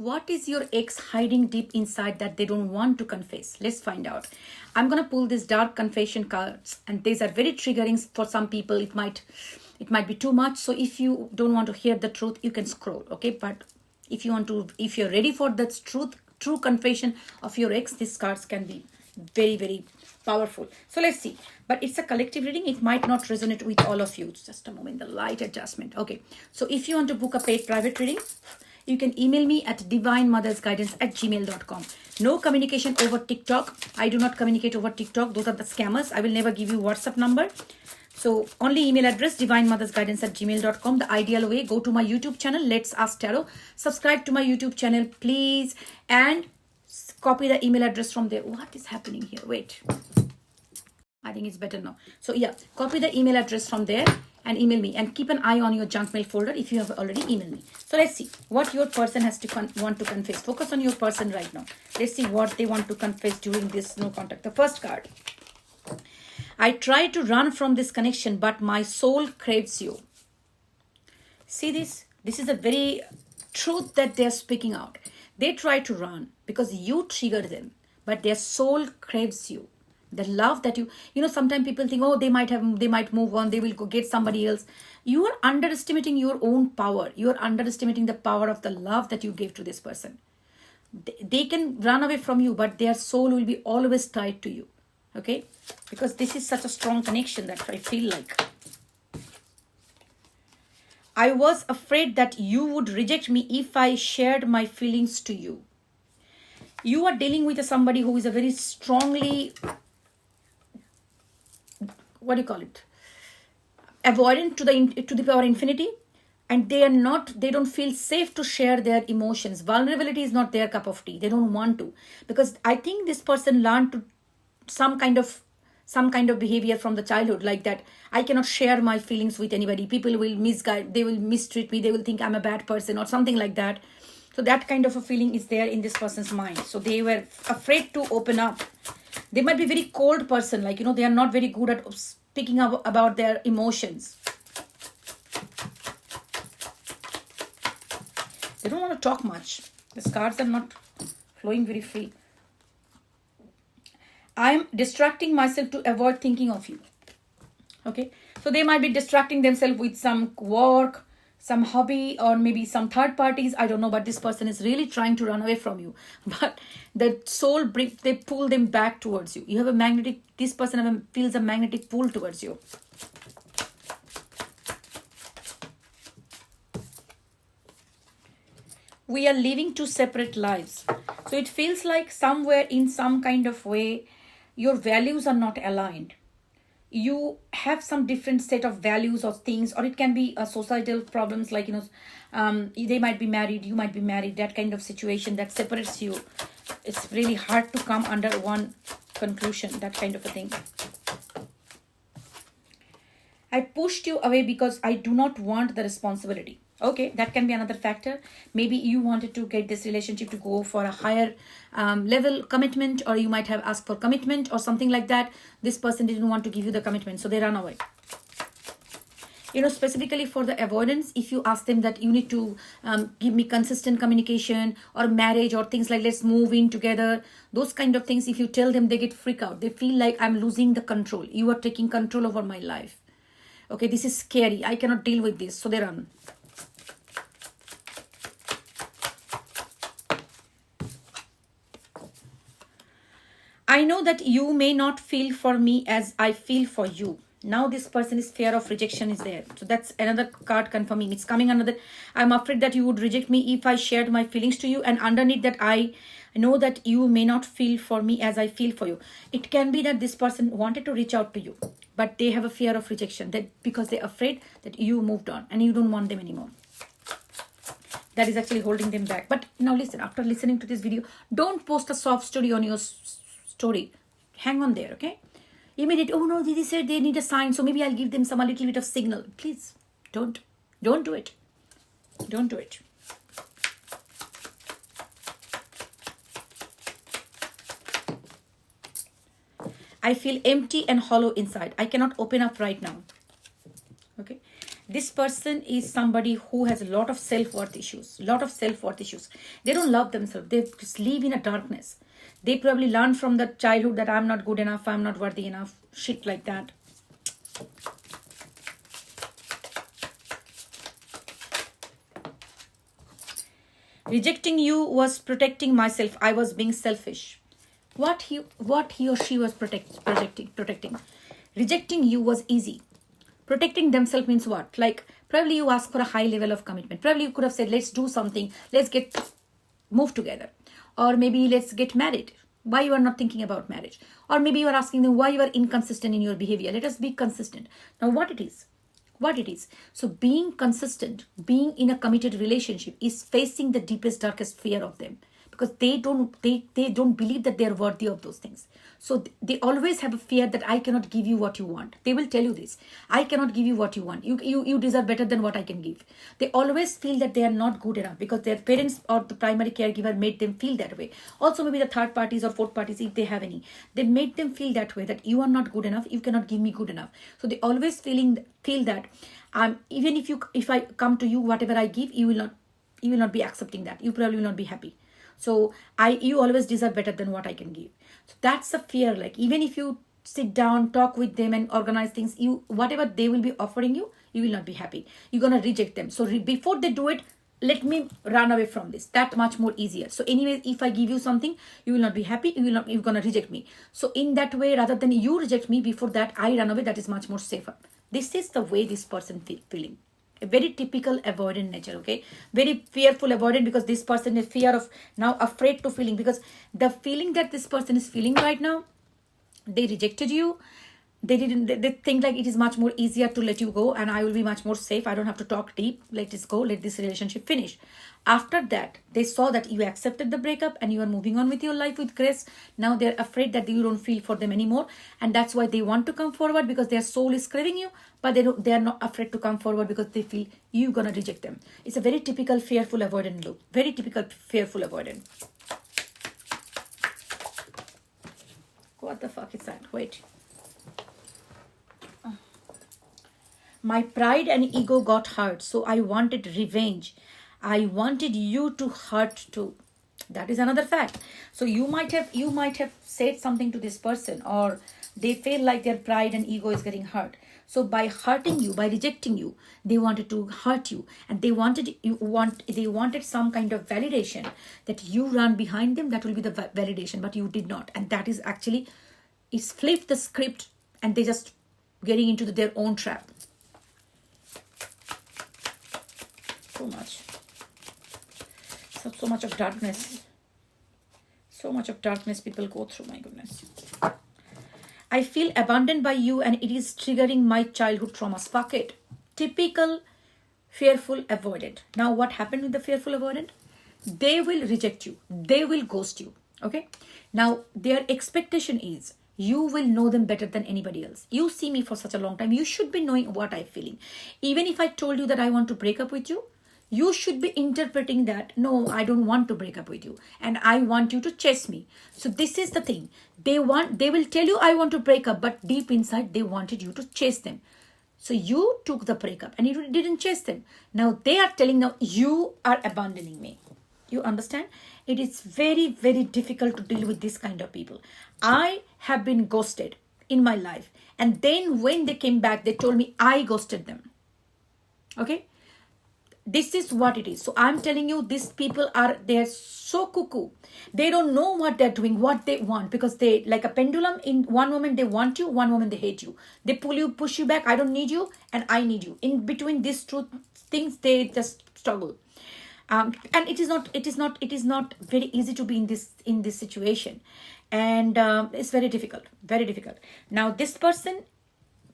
What is your ex hiding deep inside that they don't want to confess? Let's find out. I'm gonna pull these dark confession cards, and these are very triggering for some people. It might be too much. So if you don't want to hear the truth, you can scroll. Okay, but if you're ready for that true confession of your ex, these cards can be very, very powerful. So let's see. But it's a collective reading. It might not resonate with all of you. Just a moment, the light adjustment. Okay. So if you want to book a paid private reading, you can email me at divinemothersguidance@gmail.com. No communication over TikTok. I do not communicate over TikTok. Those are the scammers. I will never give you WhatsApp number. So only email address, divinemothersguidance@gmail.com. The ideal way, go to my YouTube channel, Let's Ask Tarot. Subscribe to my YouTube channel, please. And copy the email address from there. What is happening here? Wait. I think it's better now. So yeah, copy the email address from there and email me. And keep an eye on your junk mail folder if you have already emailed me. So let's see what your person has to want to confess. Focus on your person right now. Let's see what they want to confess during this no contact. The first card. I try to run from this connection, but my soul craves you. See this? This is a very truth that they're speaking out. They try to run because you triggered them, but their soul craves you. The love that sometimes people think, oh, they might move on, they will go get somebody else. You are underestimating your own power. You are underestimating the power of the love that you gave to this person. They can run away from you, but their soul will be always tied to you. Okay? Because this is such a strong connection that I feel like. I was afraid that you would reject me if I shared my feelings to you. You are dealing with somebody who is a very strongly, avoidant to the power infinity, and they don't feel safe to share their emotions. Vulnerability is not their cup of tea. They don't want to, because I think this person learned to some kind of behavior from the childhood, like that I cannot share my feelings with anybody. People will misguide, they will mistreat me, they will think I'm a bad person or something like that. So that kind of a feeling is there in this person's mind. So they were afraid to open up. They might be very cold person, they are not very good at speaking up about their emotions. They don't want to talk much. The cards are not flowing very free. I am distracting myself to avoid thinking of you. Okay. So they might be distracting themselves with some work, some hobby, or maybe some third parties. I don't know, but this person is really trying to run away from you. But the soul, they pull them back towards you. This person feels a magnetic pull towards you. We are living two separate lives. So it feels like somewhere in some kind of way, your values are not aligned. You have some different set of values or things, or it can be a societal problems, they might be married, you might be married, that kind of situation that separates you. It's really hard to come under one conclusion, that kind of a thing. I pushed you away because I do not want the responsibility. Okay, that can be another factor. Maybe you wanted to get this relationship to go for a higher level commitment, or you might have asked for commitment or something like that. This person didn't want to give you the commitment, so they ran away. Specifically for the avoidance, if you ask them that you need to give me consistent communication or marriage or things like let's move in together, those kind of things, if you tell them, they get freaked out. They feel like I'm losing the control. You are taking control over my life. Okay, this is scary. I cannot deal with this. So they run. I know that you may not feel for me as I feel for you. Now this person is fear of rejection is there. So that's another card confirming. It's coming another. I'm afraid that you would reject me if I shared my feelings to you. And underneath that, I know that you may not feel for me as I feel for you. It can be that this person wanted to reach out to you, but they have a fear of rejection, that because they're afraid that you moved on and you don't want them anymore. That is actually holding them back. But now listen, after listening to this video, don't post a soft story on your story. Hang on there, okay? Immediate, oh no, Didi said they need a sign, so maybe I'll give them a little bit of signal. Please, don't do it. Don't do it. I feel empty and hollow inside. I cannot open up right now. Okay? This person is somebody who has a lot of self-worth issues. They don't love themselves. They just live in a darkness. They probably learned from the childhood that I'm not good enough, I'm not worthy enough, shit like that. Rejecting you was protecting myself. I was being selfish. What he or she was protecting. Rejecting you was easy. Protecting themselves means what? Like, probably you ask for a high level of commitment. Probably you could have said, let's do something. Let's move together. Or maybe let's get married. Why you are not thinking about marriage? Or maybe you are asking them why you are inconsistent in your behavior. Let us be consistent. Now what it is? So being consistent, being in a committed relationship is facing the deepest, darkest fear of them, because they don't believe that they are worthy of those things. So they always have a fear that I cannot give you what you want. They will tell you this. I cannot give you what you want. You deserve better than what I can give. They always feel that they are not good enough because their parents or the primary caregiver made them feel that way. Also maybe the third parties or fourth parties, if they have any, they made them feel that way, that you are not good enough, you cannot give me good enough. So they always feel that even if I come to you, whatever I give, you will not be accepting that. You probably will not be happy. So you always deserve better than what I can give. So that's the fear. Like, even if you sit down, talk with them and organize things, whatever they will be offering you, you will not be happy. You're going to reject them. So before they do it, let me run away from this. That much more easier. So anyways, if I give you something, you will not be happy. You're going to reject me. So in that way, rather than you reject me, before that I run away, that is much more safer. This is the way this person feeling. A very typical avoidant nature, okay? Very fearful avoidant, because this person is fear of, now afraid to feeling, because the feeling that this person is feeling right now, they rejected you. They think like it is much more easier to let you go and I will be much more safe. I don't have to talk deep. Let this go. Let this relationship finish. After that, they saw that you accepted the breakup and you are moving on with your life with grace. Now they're afraid that you don't feel for them anymore. And that's why they want to come forward, because their soul is craving you. But they are not afraid to come forward because they feel you're going to reject them. It's a very typical fearful avoidant look. Very typical fearful avoidant. What the fuck is that? Wait. My pride and ego got hurt, so I wanted revenge. I wanted you to hurt too. That is another fact. So you might have said something to this person, or they feel like their pride and ego is getting hurt. So by hurting you, by rejecting you, they wanted to hurt you, and they wanted some kind of validation that you run behind them. That will be the validation, but you did not, and that is actually, it's flipped the script, and they just getting into their own trap. So much of darkness. So much of darkness people go through, my goodness. I feel abandoned by you and it is triggering my childhood traumas. Fuck it. Typical fearful avoidant. Now what happened with the fearful avoidant? They will reject you. They will ghost you. Okay? Now their expectation is you will know them better than anybody else. You see me for such a long time. You should be knowing what I'm feeling. Even if I told you that I want to break up with you, you should be interpreting that, no, I don't want to break up with you and I want you to chase me. So this is the thing. They will tell you I want to break up, but deep inside they wanted you to chase them. So you took the breakup and you didn't chase them. Now they are telling, now you are abandoning me. You understand? It is very, very difficult to deal with this kind of people. I have been ghosted in my life. And then when they came back, they told me I ghosted them. Okay? This is what it is. So I'm telling you, these people they're so cuckoo. They don't know what they're doing, what they want, because they, like a pendulum, in one moment they want you, one moment they hate you. They pull you, push you back. I don't need you and I need you. In between these two things, they just struggle. And it is not very easy to be in this situation. And it's very difficult. Now this person,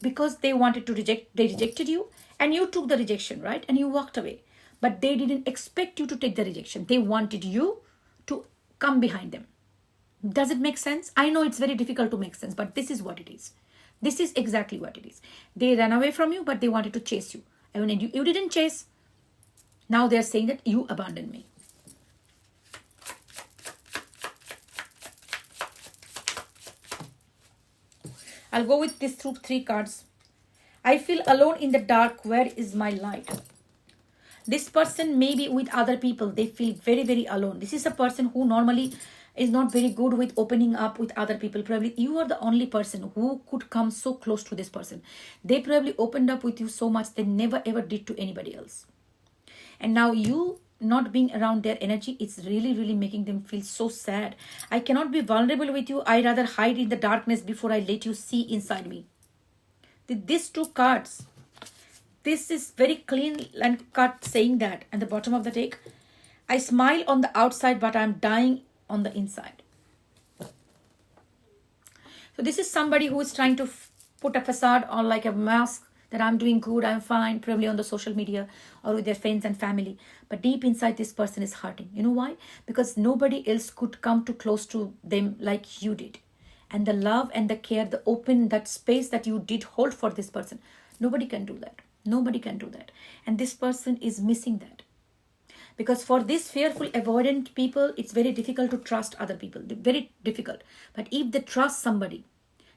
because they wanted to reject, they rejected you and you took the rejection, right? And you walked away. But they didn't expect you to take the rejection. They wanted you to come behind them. Does it make sense? I know it's very difficult to make sense, but this is what it is. This is exactly what it is. They ran away from you, but they wanted to chase you. And when you didn't chase, now they're saying that you abandoned me. I'll go with this through 3 cards. I feel alone in the dark. Where is my light? This person may be with other people. They feel very, very alone. This is a person who normally is not very good with opening up with other people. Probably you are the only person who could come so close to this person. They probably opened up with you so much they never ever did to anybody else. And now you not being around their energy, it's really, really making them feel so sad. I cannot be vulnerable with you. I rather hide in the darkness before I let you see inside me. These two cards, this is very clean and cut saying that. And the bottom of the deck, I smile on the outside, but I'm dying on the inside. So this is somebody who is trying to put a facade on, like a mask, that I'm doing good, I'm fine, probably on the social media or with their friends and family. But deep inside, this person is hurting. You know why? Because nobody else could come too close to them like you did. And the love and the care, the open, that space that you did hold for this person, nobody can do that. Nobody can do that. And this person is missing that. Because for these fearful, avoidant people, it's very difficult to trust other people. Very difficult. But if they trust somebody,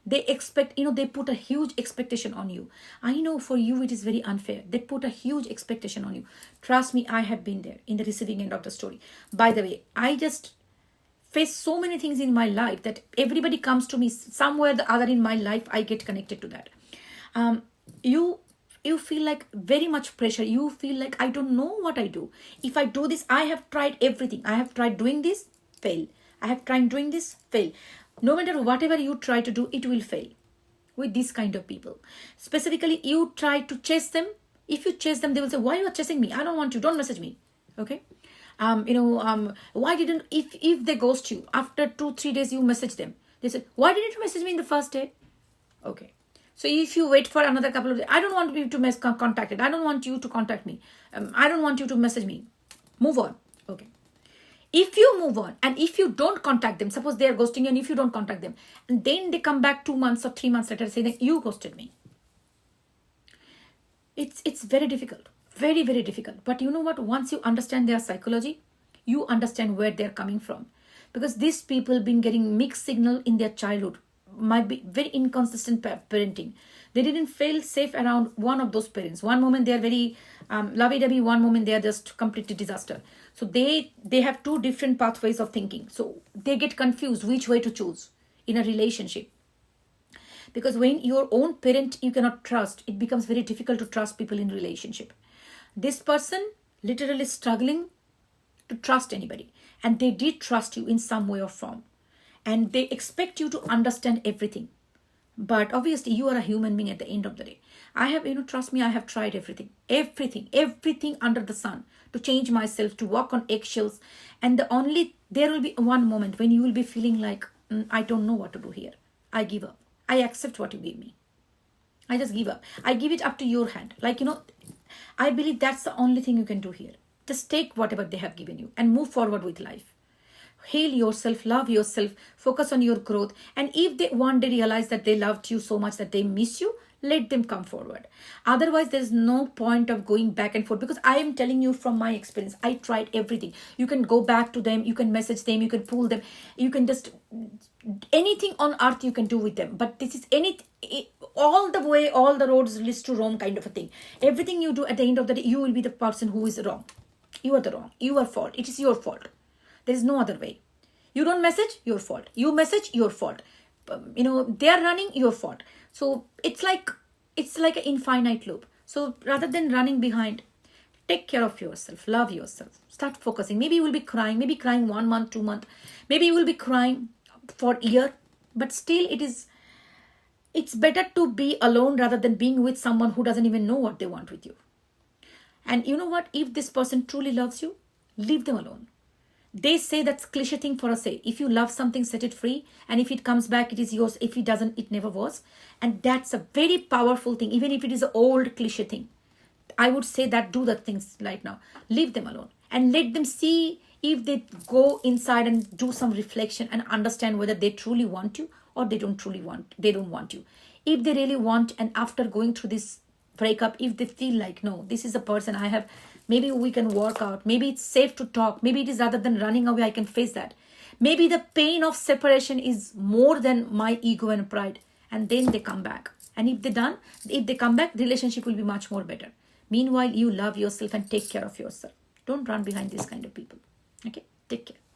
they expect, they put a huge expectation on you. I know for you it is very unfair. They put a huge expectation on you. Trust me, I have been there in the receiving end of the story. By the way, I just face so many things in my life that everybody comes to me somewhere or the other in my life. I get connected to that. You feel like very much pressure. You feel like, I don't know what I do. If I do this, I have tried everything. I have tried doing this, fail. I have tried doing this, fail. No matter whatever you try to do, it will fail with these kind of people. Specifically, you try to chase them. If you chase them, they will say, why you are chasing me? I don't want you. Don't message me. Okay. Why didn't, if they ghost you, after 2-3 days, you message them. They said, why didn't you message me in the first day? Okay. So if you wait for another couple of days, I don't want you to contact it. I don't want you to contact me. I don't want you to message me. Move on. Okay. If you move on and if you don't contact them, suppose they are ghosting you and if you don't contact them, and then they come back 2 months or 3 months later saying, you ghosted me. It's very difficult. Very, very difficult. But you know what? Once you understand their psychology, you understand where they're coming from. Because these people been getting mixed signal in their childhood. Might be very inconsistent parenting. They didn't feel safe around one of those parents. One moment they are very lovey-dovey, one moment they are just completely disaster. So they have two different pathways of thinking. So they get confused which way to choose in a relationship. Because when your own parent you cannot trust, it becomes very difficult to trust people in relationship. This person literally struggling to trust anybody. And they did trust you in some way or form. And they expect you to understand everything. But obviously, you are a human being at the end of the day. I have, trust me, I have tried everything. Everything under the sun to change myself, to walk on eggshells. And there will be one moment when you will be feeling like, I don't know what to do here. I give up. I accept what you give me. I just give up. I give it up to your hand. I believe that's the only thing you can do here. Just take whatever they have given you and move forward with life. Heal yourself, love yourself, focus on your growth. And if they one day realize that they loved you so much that they miss you, let them come forward. Otherwise, there's no point of going back and forth, because I am telling you from my experience, I tried everything. You can go back to them, you can message them, you can pull them, you can just, anything on earth you can do with them. But this is all the way, all the roads leads to Rome kind of a thing. Everything you do at the end of the day, you will be the person who is wrong. You are the wrong. Your fault. It is your fault. There is no other way. You don't message, your fault. You message, your fault. They are running, your fault. So it's like an infinite loop. So rather than running behind, take care of yourself, love yourself, start focusing. Maybe you will be crying, 1 month, 2 months. Maybe you will be crying for a year, but still it's better to be alone rather than being with someone who doesn't even know what they want with you. And you know what? If this person truly loves you, leave them alone. They say that's cliche thing for a say. If you love something, set it free. And if it comes back, it is yours. If it doesn't, it never was. And that's a very powerful thing. Even if it is an old cliche thing, I would say that do the things right now. Leave them alone. And let them see if they go inside and do some reflection and understand whether they truly want you or they don't want you. If they really want, and after going through this breakup, if they feel like, no, this is a person I have, maybe we can work out. Maybe it's safe to talk. Maybe it is, rather than running away, I can face that. Maybe the pain of separation is more than my ego and pride. And then they come back And if they come back, the relationship will be much more better. Meanwhile, you love yourself and take care of yourself. Don't run behind these kind of people. Okay, take care.